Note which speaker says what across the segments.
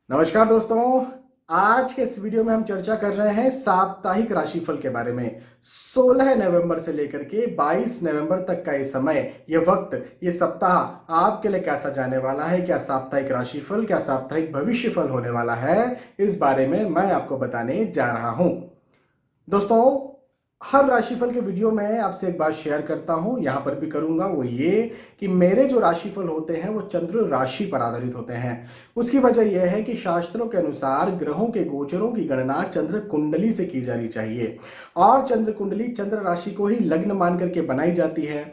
Speaker 1: नमस्कार दोस्तों। आज के इस वीडियो में हम चर्चा कर रहे हैं साप्ताहिक राशिफल के बारे में। 16 नवंबर से लेकर के 22 नवंबर तक का ये समय, ये वक्त, ये सप्ताह आपके लिए कैसा जाने वाला है। क्या साप्ताहिक राशिफल, क्या साप्ताहिक भविष्यफल होने वाला है, इस बारे में मैं आपको बताने जा रहा हूं। दोस्तों, हर राशिफल के वीडियो में आपसे एक बात शेयर करता हूं, यहां पर भी करूंगा, वो ये कि मेरे जो राशिफल होते हैं वो चंद्र राशि पर आधारित होते हैं। उसकी वजह यह है कि शास्त्रों के अनुसार ग्रहों के गोचरों की गणना चंद्र कुंडली से की जानी चाहिए और चंद्र कुंडली चंद्र राशि को ही लग्न मान करके बनाई जाती है।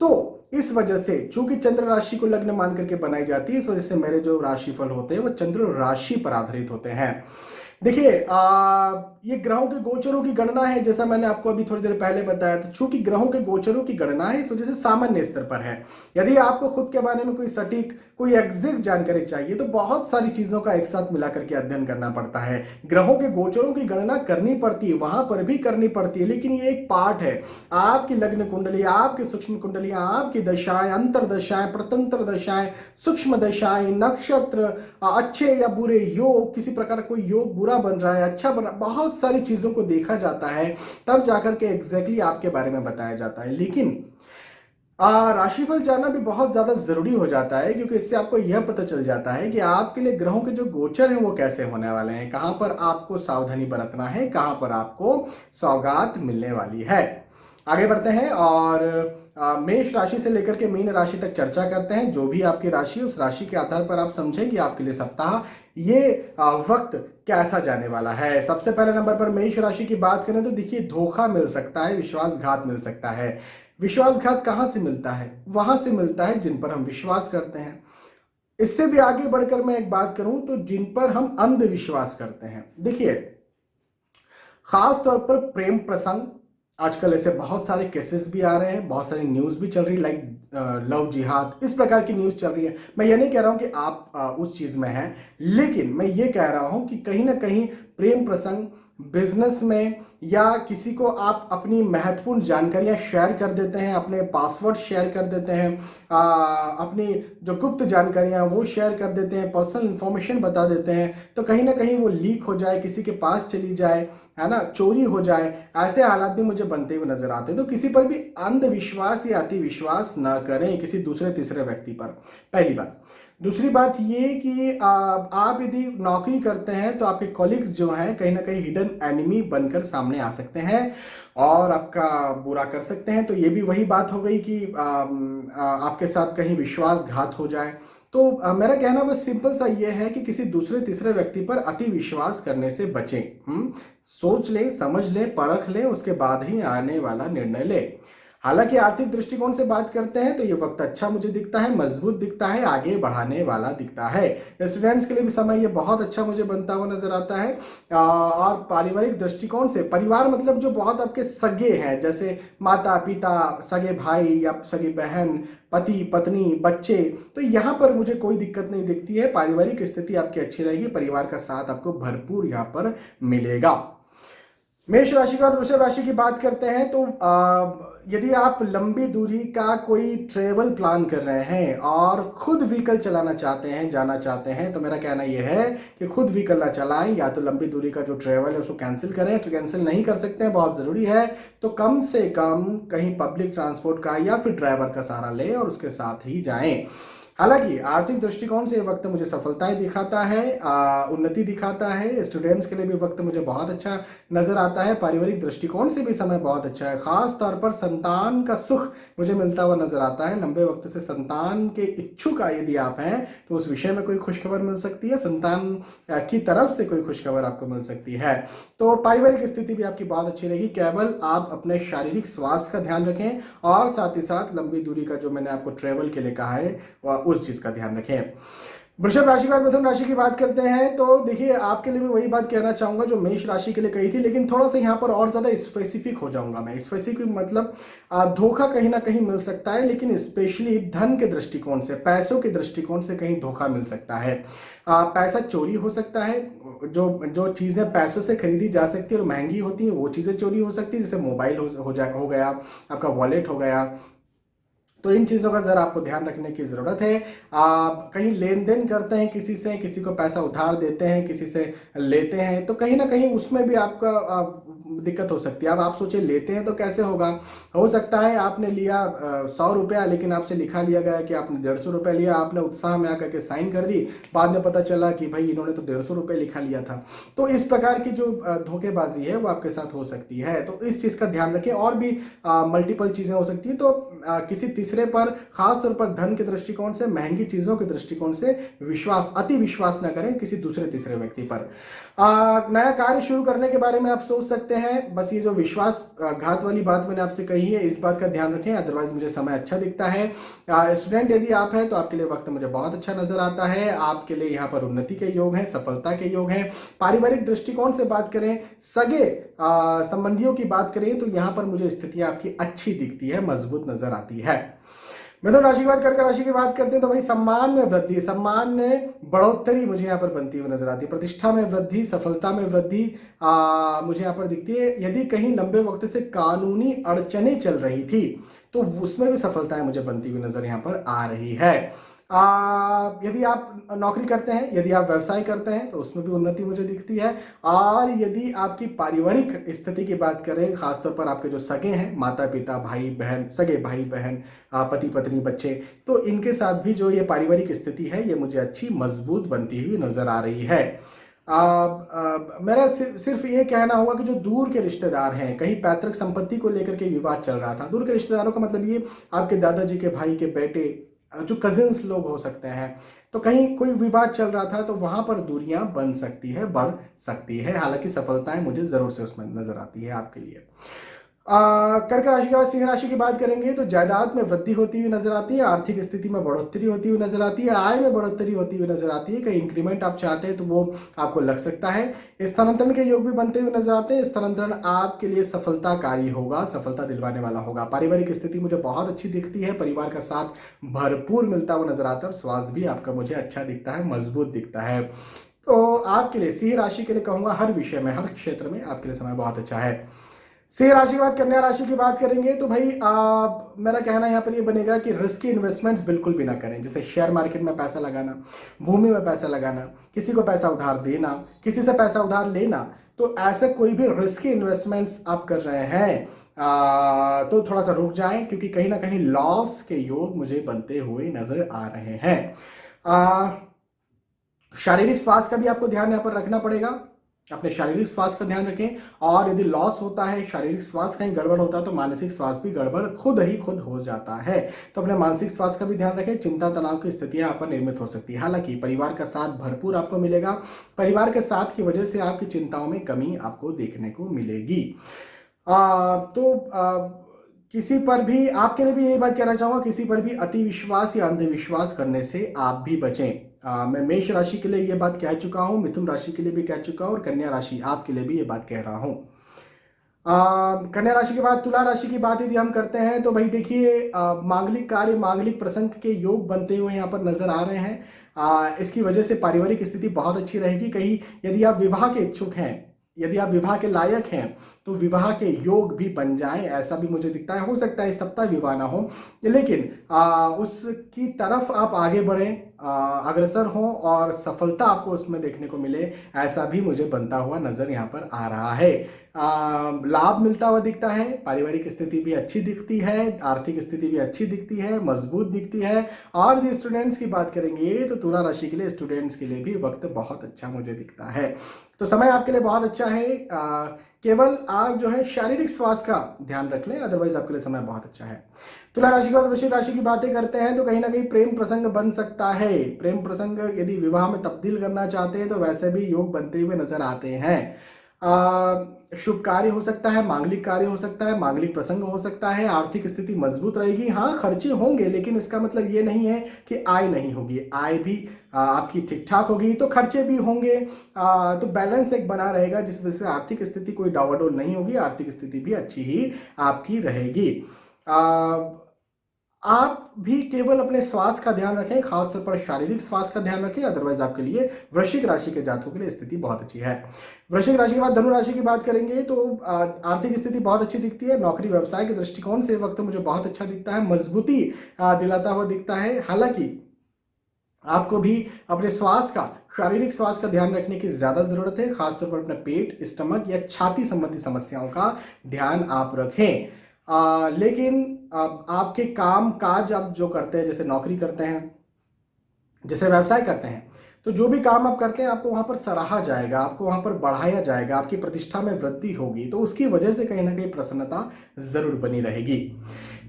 Speaker 1: तो इस वजह से, चूंकि चंद्र राशि को लग्न मान करके बनाई जाती है, इस वजह से मेरे जो राशिफल होते हैं वो चंद्र राशि पर आधारित होते हैं। देखिए, ये ग्रहों के गोचरों की गणना है, जैसा मैंने आपको अभी थोड़ी देर पहले बताया। तो चूंकि ग्रहों के गोचरों की गणना है, इस वजह से सामान्य स्तर पर है। यदि आपको खुद के बारे में कोई सटीक, कोई एग्जैक्ट जानकारी चाहिए तो बहुत सारी चीजों का एक साथ मिला करके अध्ययन करना पड़ता है। ग्रहों के गोचरों की गणना करनी पड़ती है, वहां पर भी करनी पड़ती है, लेकिन ये एक पार्ट है। आपकी लग्न कुंडली, आपकी सूक्ष्म कुंडलियां, आपकी दशाएं, अंतर दशाएं, प्रतंत्र दशाएं, सूक्ष्म दशाएं, नक्षत्र, अच्छे या बुरे योग, किसी प्रकार कोई योग बुरा बन रहा है, अच्छा बन रहा है, बहुत सारी चीजों को देखा जाता है, तब जाकर के एग्जैक्टली आपके बारे में बताया जाता है। लेकिन राशिफल जानना भी बहुत ज्यादा जरूरी हो जाता है, क्योंकि इससे आपको यह पता चल जाता है कि आपके लिए ग्रहों के जो गोचर हैं वो कैसे होने वाले हैं, कहां पर आपको सावधानी बरतना है, कहां पर आपको सौगात मिलने वाली है। आगे बढ़ते हैं और मेष राशि से लेकर के मीन राशि तक चर्चा करते हैं। जो भी आपकी राशि, उस राशि के आधार पर आप समझें कि आपके लिए सप्ताह, ये वक्त कैसा जाने वाला है। सबसे पहले नंबर पर मेष राशि की बात करें तो देखिए, धोखा मिल सकता है, विश्वासघात मिल सकता है। विश्वासघात कहां से मिलता है? वहां से मिलता है जिन पर हम विश्वास करते हैं। इससे भी आगे बढ़कर मैं एक बात करूं तो जिन पर हम अंधविश्वास करते हैं। देखिए, खास तौर पर प्रेम प्रसंग, आजकल ऐसे बहुत सारे केसेस भी आ रहे हैं, बहुत सारी न्यूज भी चल रही, लाइक लव जिहाद, इस प्रकार की न्यूज चल रही है। मैं ये नहीं कह रहा हूं कि आप उस चीज में हैं, लेकिन मैं ये कह रहा हूं कि कहीं ना कहीं प्रेम प्रसंग, बिजनेस में, या किसी को आप अपनी महत्वपूर्ण जानकारियां शेयर कर देते हैं, अपने पासवर्ड शेयर कर देते हैं, अपनी जो गुप्त जानकारियां वो शेयर कर देते हैं, पर्सनल इंफॉर्मेशन बता देते हैं, तो कहीं ना कहीं वो लीक हो जाए, किसी के पास चली जाए, है ना, चोरी हो जाए, ऐसे हालात भी मुझे बनते हुए नजर आते हैं। तो किसी पर भी अंधविश्वास या अति विश्वास ना करें, किसी दूसरे तीसरे व्यक्ति पर, पहली बात। दूसरी बात ये कि आप यदि नौकरी करते हैं तो आपके कॉलीग्स जो हैं कहीं ना कहीं हिडन एनिमी बनकर सामने आ सकते हैं और आपका बुरा कर सकते हैं। तो ये भी वही बात हो गई कि आपके साथ कहीं विश्वासघात हो जाए। तो मेरा कहना बस सिंपल सा ये है कि किसी दूसरे तीसरे व्यक्ति पर अति विश्वास करने से बचें। सोच लें, समझ लें, परख लें, उसके बाद ही आने वाला निर्णय लें। हालांकि आर्थिक दृष्टिकोण से बात करते हैं तो ये वक्त अच्छा मुझे दिखता है, मजबूत दिखता है, आगे बढ़ाने वाला दिखता है। स्टूडेंट्स के लिए भी समय ये बहुत अच्छा मुझे बनता हुआ नजर आता है। और पारिवारिक दृष्टिकोण से, परिवार मतलब जो बहुत आपके सगे हैं, जैसे माता पिता, सगे भाई या सगी बहन, पति पत्नी, बच्चे, तो यहाँ पर मुझे कोई दिक्कत नहीं दिखती है। पारिवारिक स्थिति आपकी अच्छी रहेगी, परिवार का साथ आपको भरपूर यहाँ पर मिलेगा। मेष राशि के बाद वृषभ राशि की बात करते हैं तो यदि आप लंबी दूरी का कोई ट्रेवल प्लान कर रहे हैं और खुद व्हीकल चलाना चाहते हैं, जाना चाहते हैं, तो मेरा कहना यह है कि खुद व्हीकल ना चलाएं, या तो लंबी दूरी का जो ट्रेवल है उसको कैंसिल करें। तो कैंसिल नहीं कर सकते हैं, बहुत ज़रूरी है, तो कम से कम कहीं पब्लिक ट्रांसपोर्ट का या फिर ड्राइवर का सहारा लें और उसके साथ ही जाएं। हालांकि आर्थिक दृष्टिकोण से वक्त मुझे सफलताएं दिखाता है, उन्नति दिखाता है। स्टूडेंट्स के लिए भी वक्त मुझे बहुत अच्छा नजर आता है। पारिवारिक दृष्टिकोण से भी समय बहुत अच्छा है, खास तौर पर संतान का सुख मुझे मिलता हुआ नजर आता है। लंबे वक्त से संतान के इच्छुक यदि आप हैं तो उस विषय में कोई खुशखबर मिल सकती है, संतान की तरफ से कोई खुशखबर आपको मिल सकती है। तो पारिवारिक स्थिति भी आपकी बहुत अच्छी रहेगी। केवल आप अपने शारीरिक स्वास्थ्य का ध्यान रखें और साथ ही साथ लंबी दूरी का जो मैंने आपको ट्रेवल के लिए कहा है उस चीज का ध्यान रखें। वृषभ राशि के बाद मिथुन राशि की बात करते हैं तो देखिए, आपके लिए भी वही बात कहना चाहूंगा जो मेष राशि के लिए कही थी, लेकिन थोड़ा सा यहां पर और ज्यादा स्पेसिफिक हो जाऊंगा मैं। स्पेसिफिक मतलब धोखा कहीं ना कहीं मिल सकता है, लेकिन स्पेशली धन के दृष्टिकोण से, पैसों के दृष्टिकोण से कहीं धोखा मिल सकता है। पैसा चोरी हो सकता है। जो जो चीजें पैसों से खरीदी जा सकती है और महंगी होती है वो चीजें चोरी हो सकती है, जैसे मोबाइल हो गया, आपका वॉलेट हो गया। तो इन चीज़ों का ज़रा आपको ध्यान रखने की ज़रूरत है। आप कहीं लेन देन करते हैं किसी से, किसी को पैसा उधार देते हैं, किसी से लेते हैं, तो कहीं ना कहीं उसमें भी आपका दिक्कत हो सकती है। अब आप सोचिए लेते हैं तो कैसे होगा, हो सकता है आपने लिया 100 रुपया, लेकिन आपसे लिखा लिया गया कि आपने 150 रुपया लिया, आपने उत्साह में आकर के साइन कर दी, बाद में पता चला कि भाई इन्होंने तो 150 रुपये लिखा लिया था। तो इस प्रकार की जो धोखेबाजी है वो आपके साथ हो सकती है, तो इस चीज़ का ध्यान रखें। और भी मल्टीपल चीज़ें हो सकती हैं, तो किसी तीसरे पर, खासतौर पर धन के दृष्टिकोण से, महंगी चीज़ों के दृष्टिकोण से अति विश्वास न करें किसी दूसरे तीसरे व्यक्ति पर। नया कार्य शुरू करने के बारे में आप सोच सकते हैं, बस ये जो विश्वासघात वाली बात मैंने आपसे कही है, इस बात का ध्यान रखें, अदरवाइज मुझे समय अच्छा दिखता है। स्टूडेंट यदि आप हैं तो आपके लिए वक्त मुझे बहुत अच्छा नजर आता है, आपके लिए यहाँ पर उन्नति के योग हैं, सफलता के योग हैं। पारिवारिक दृष्टिकोण से बात करें, सगे संबंधियों की बात करें, तो यहाँ पर मुझे स्थिति आपकी अच्छी दिखती है, मजबूत नजर आती है। मिथुन राशि की बात करके राशि की बात करते हैं तो भाई सम्मान में वृद्धि, सम्मान में बढ़ोतरी मुझे यहाँ पर बनती हुई नजर आती है, प्रतिष्ठा में वृद्धि, सफलता में वृद्धि मुझे यहाँ पर दिखती है। यदि कहीं लंबे वक्त से कानूनी अड़चनें चल रही थी तो उसमें भी सफलताएं मुझे बनती हुई नजर यहाँ पर आ रही है। यदि आप नौकरी करते हैं, यदि आप व्यवसाय करते हैं तो उसमें भी उन्नति मुझे दिखती है। और यदि आपकी पारिवारिक स्थिति की बात करें, खासतौर पर आपके जो सगे हैं, माता पिता, भाई बहन, सगे भाई बहन, पति पत्नी, बच्चे, तो इनके साथ भी जो ये पारिवारिक स्थिति है ये मुझे अच्छी मजबूत बनती हुई नजर आ रही है। मेरा सिर्फ ये कहना होगा कि जो दूर के रिश्तेदार हैं, कहीं पैतृक संपत्ति को लेकर के विवाद चल रहा था, दूर के रिश्तेदारों का मतलब ये आपके दादाजी के भाई के बेटे, जो कजिन्स लोग हो सकते हैं, तो कहीं कोई विवाद चल रहा था तो वहां पर दूरियां बन सकती है, बढ़ सकती है। हालांकि सफलताएं मुझे जरूर से उसमें नजर आती है आपके लिए। कर्क राशि के बाद सिंह राशि की बात करेंगे तो जायदाद में वृद्धि होती हुई नजर आती है, आर्थिक स्थिति में बढ़ोतरी होती हुई नजर आती है, आय में बढ़ोतरी होती हुई नजर आती है। कहीं इंक्रीमेंट आप चाहते हैं तो वो आपको लग सकता है। स्थानांतरण के योग भी बनते हुए नजर आते हैं। स्थानांतरण आपके लिए सफलताकारी होगा, सफलता दिलवाने वाला होगा। पारिवारिक स्थिति मुझे बहुत अच्छी दिखती है, परिवार का साथ भरपूर मिलता हुआ नजर आता है, और स्वास्थ्य भी आपका मुझे अच्छा दिखता है, मजबूत दिखता है। तो आपके लिए सिंह राशि के लिए कहूंगा, हर विषय में, हर क्षेत्र में आपके लिए समय बहुत अच्छा है। सिंह राशि के बाद कन्या राशि की बात करेंगे तो भाई मेरा कहना यहाँ पर ये बनेगा कि रिस्की इन्वेस्टमेंट्स बिल्कुल भी ना करें, जैसे शेयर मार्केट में पैसा लगाना, भूमि में पैसा लगाना, किसी को पैसा उधार देना, किसी से पैसा उधार लेना। तो ऐसे कोई भी रिस्की इन्वेस्टमेंट्स आप कर रहे हैं तो थोड़ा सा रुक जाएं, क्योंकि कहीं ना कहीं लॉस के योग मुझे बनते हुए नजर आ रहे हैं। शारीरिक स्वास्थ्य का भी आपको ध्यान यहाँ पर रखना पड़ेगा, अपने शारीरिक स्वास्थ्य का ध्यान रखें। और यदि लॉस होता है, शारीरिक स्वास्थ्य कहीं गड़बड़ होता है, तो मानसिक स्वास्थ्य भी गड़बड़ खुद हो जाता है। तो अपने मानसिक स्वास्थ्य का भी ध्यान रखें। चिंता तनाव की स्थितियां यहाँ पर निर्मित हो सकती है। हालांकि परिवार का साथ भरपूर आपको मिलेगा, परिवार के साथ की वजह से आपकी चिंताओं में कमी आपको देखने को मिलेगी। किसी पर भी, आपके लिए भी यही बात कहना चाहूंगा, किसी पर भी अति विश्वास या अंधविश्वास करने से आप भी बचें। मैं मेष राशि के लिए ये बात कह चुका हूं, मिथुन राशि के लिए भी कह चुका हूं, और कन्या राशि आपके लिए भी ये बात कह रहा हूं। कन्या राशि के बाद तुला राशि की बात यदि हम करते हैं तो भाई देखिए, मांगलिक कार्य, मांगलिक प्रसंग के योग बनते हुए यहाँ पर नजर आ रहे हैं। इसकी वजह से पारिवारिक स्थिति बहुत अच्छी रहेगी। कहीं यदि आप विवाह के इच्छुक हैं, यदि आप विवाह के लायक हैं, तो विवाह के योग भी बन जाएं, ऐसा भी मुझे दिखता है। हो सकता है इस सप्ताह विवाह ना हो, लेकिन उसकी तरफ आप आगे बढ़ें, अग्रसर हों, और सफलता आपको उसमें देखने को मिले, ऐसा भी मुझे बनता हुआ नजर यहाँ पर आ रहा है। लाभ मिलता हुआ दिखता है, पारिवारिक स्थिति भी अच्छी दिखती है, आर्थिक स्थिति भी अच्छी दिखती है, मजबूत दिखती है। और यदि स्टूडेंट्स की बात करेंगे तो तुला राशि के लिए, स्टूडेंट्स के लिए भी वक्त बहुत अच्छा मुझे दिखता है। तो समय आपके लिए बहुत अच्छा है। केवल आप जो है शारीरिक स्वास्थ्य का ध्यान रख लें, अदरवाइज आपके लिए समय बहुत अच्छा है। तुला राशि के बाद वृश्चिक राशि की बातें करते हैं तो कहीं ना कहीं प्रेम प्रसंग बन सकता है। प्रेम प्रसंग यदि विवाह में तब्दील करना चाहते हैं तो वैसे भी योग बनते हुए नजर आते हैं। शुभ कार्य हो सकता है, मांगलिक कार्य हो सकता है, मांगलिक प्रसंग हो सकता है। आर्थिक स्थिति मजबूत रहेगी। हाँ, खर्चे होंगे, लेकिन इसका मतलब ये नहीं है कि आय नहीं होगी, आय भी आपकी ठीक ठाक होगी, तो खर्चे भी होंगे। तो बैलेंस एक बना रहेगा, जिस वजह से आर्थिक स्थिति कोई डावाडोल नहीं होगी, आर्थिक स्थिति भी अच्छी ही आपकी रहेगी। आप भी केवल अपने स्वास्थ्य का ध्यान रखें, खासतौर पर शारीरिक स्वास्थ्य का ध्यान रखें, अदरवाइज आपके लिए वृश्चिक राशि के जातकों के लिए स्थिति बहुत अच्छी है। वृश्चिक राशि के बाद धनु राशि की बात करेंगे तो आर्थिक स्थिति बहुत अच्छी दिखती है। नौकरी व्यवसाय के दृष्टिकोण से वक्त मुझे बहुत अच्छा दिखता है, मजबूती दिलाता हुआ दिखता है। हालांकि आपको भी अपने स्वास्थ्य का, शारीरिक स्वास्थ्य का ध्यान रखने की ज्यादा जरूरत है, खासतौर पर अपने पेट, स्टमक या छाती संबंधी समस्याओं का ध्यान आप रखें। लेकिन आपके काम काज आप जो करते हैं, जैसे नौकरी करते हैं, जैसे व्यवसाय करते हैं, तो जो भी काम आप करते हैं आपको वहां पर सराहा जाएगा, आपको वहां पर बढ़ाया जाएगा, आपकी प्रतिष्ठा में वृद्धि होगी, तो उसकी वजह से कहीं ना कहीं प्रसन्नता जरूर बनी रहेगी।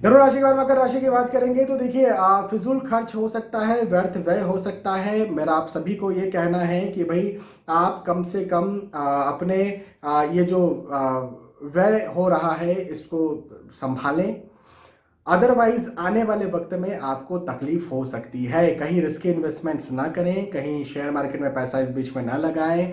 Speaker 1: धनु राशि के बाद मकर राशि की बात करेंगे तो देखिए, फिजूल खर्च हो सकता है, व्यर्थ व्यय हो सकता है। मेरा आप सभी को ये कहना है कि भाई आप कम से कम अपने ये जो व्यय हो रहा है इसको संभालें, अदरवाइज आने वाले वक्त में आपको तकलीफ हो सकती है। कहीं रिस्की इन्वेस्टमेंट्स ना करें, कहीं शेयर मार्केट में पैसा इस बीच में ना लगाएं,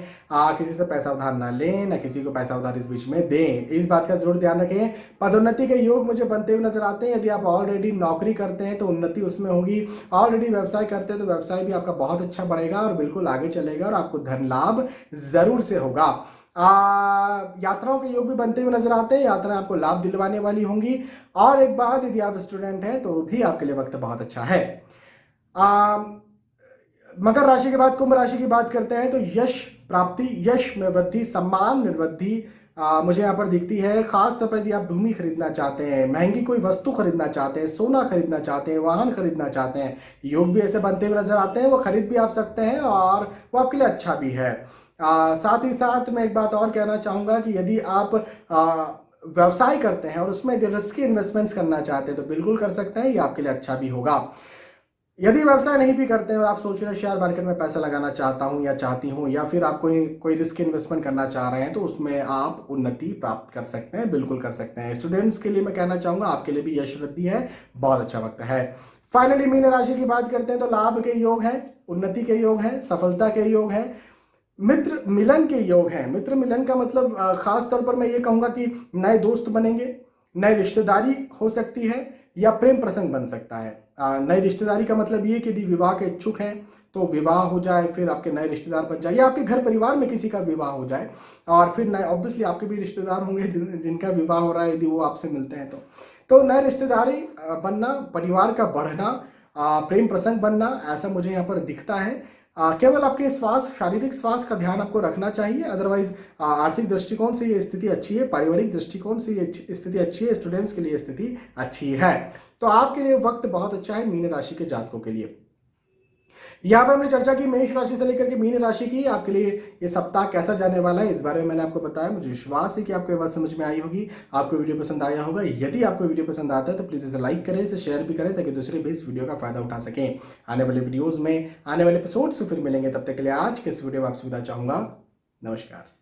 Speaker 1: किसी से पैसा उधार ना लें, ना किसी को पैसा उधार इस बीच में दें। इस बात का जरूर ध्यान रखें। पदोन्नति के योग मुझे बनते हुए नजर आते हैं। यदि आप ऑलरेडी नौकरी करते हैं तो उन्नति उसमें होगी, ऑलरेडी व्यवसाय करते हैं तो व्यवसाय भी आपका बहुत अच्छा बढ़ेगा और बिल्कुल आगे चलेगा और आपको धन लाभ जरूर से होगा। यात्राओं के योग भी बनते हुए नजर आते हैं, यात्राएं आपको लाभ दिलवाने वाली होंगी। और एक बात, यदि आप स्टूडेंट हैं तो भी आपके लिए वक्त बहुत अच्छा है। मकर राशि के बाद कुंभ राशि की बात करते हैं तो यश प्राप्ति, यश में वृद्धि, सम्मान में वृद्धि मुझे यहाँ पर दिखती है। खासतौर पर यदि आप भूमि खरीदना चाहते हैं, महंगी कोई वस्तु खरीदना चाहते हैं, सोना खरीदना चाहते हैं, वाहन खरीदना चाहते हैं, योग भी ऐसे बनते हुए नजर आते हैं। वो खरीद भी आप सकते हैं और वो आपके लिए अच्छा भी है। साथ ही साथ मैं एक बात और कहना चाहूंगा कि यदि आप व्यवसाय करते हैं और उसमें यदि रिस्की इन्वेस्टमेंट्स करना चाहते हैं तो बिल्कुल कर सकते हैं, ये आपके लिए अच्छा भी होगा। यदि व्यवसाय नहीं भी करते हैं और आप सोच रहे हैं शेयर मार्केट में पैसा लगाना चाहता हूं या चाहती हूं, या फिर आप कोई रिस्क इन्वेस्टमेंट करना चाह रहे हैं, तो उसमें आप उन्नति प्राप्त कर सकते हैं, बिल्कुल कर सकते हैं। स्टूडेंट्स के लिए मैं कहना चाहूंगा आपके लिए भी यश वृद्धि है, बहुत अच्छा वक्त है। फाइनली मीन राशि की बात करते हैं तो लाभ के योग है, उन्नति के योग है, सफलता के योग है, मित्र मिलन के योग हैं। मित्र मिलन का मतलब खास तौर पर मैं ये कहूंगा कि नए दोस्त बनेंगे, नई रिश्तेदारी हो सकती है या प्रेम प्रसंग बन सकता है। नई रिश्तेदारी का मतलब ये कि यदि विवाह के इच्छुक हैं तो विवाह हो जाए, फिर आपके नए रिश्तेदार बन जाए, या आपके घर परिवार में किसी का विवाह हो जाए और फिर नए, ऑब्वियसली आपके भी रिश्तेदार होंगे जिनका विवाह हो रहा है, यदि वो आपसे मिलते हैं तो नए रिश्तेदारी बनना, परिवार का बढ़ना, प्रेम प्रसंग बनना, ऐसा मुझे यहाँ पर दिखता है। केवल आपके स्वास्थ्य, शारीरिक स्वास्थ्य का ध्यान आपको रखना चाहिए, अदरवाइज आर्थिक दृष्टिकोण से ये स्थिति अच्छी है, पारिवारिक दृष्टिकोण से ये स्थिति अच्छी है, स्टूडेंट्स के लिए स्थिति अच्छी है। तो आपके लिए वक्त बहुत अच्छा है मीन राशि के जातकों के लिए। यहाँ पर हमने चर्चा की मेष राशि से लेकर के मीन राशि की। आपके लिए ये सप्ताह कैसा जाने वाला है इस बारे में मैंने आपको बताया। मुझे विश्वास है कि आपको ये बात समझ में आई होगी, आपको वीडियो पसंद आया होगा। यदि आपको वीडियो पसंद आता है तो प्लीज इसे लाइक करें, इसे शेयर भी करें ताकि दूसरे भी इस वीडियो का फायदा उठा सकें। आने वाले वीडियोज में, आने वाले एपिसोड से फिर मिलेंगे, तब तक के लिए आज के इस वीडियो में आपसे विदा चाहूंगा। नमस्कार।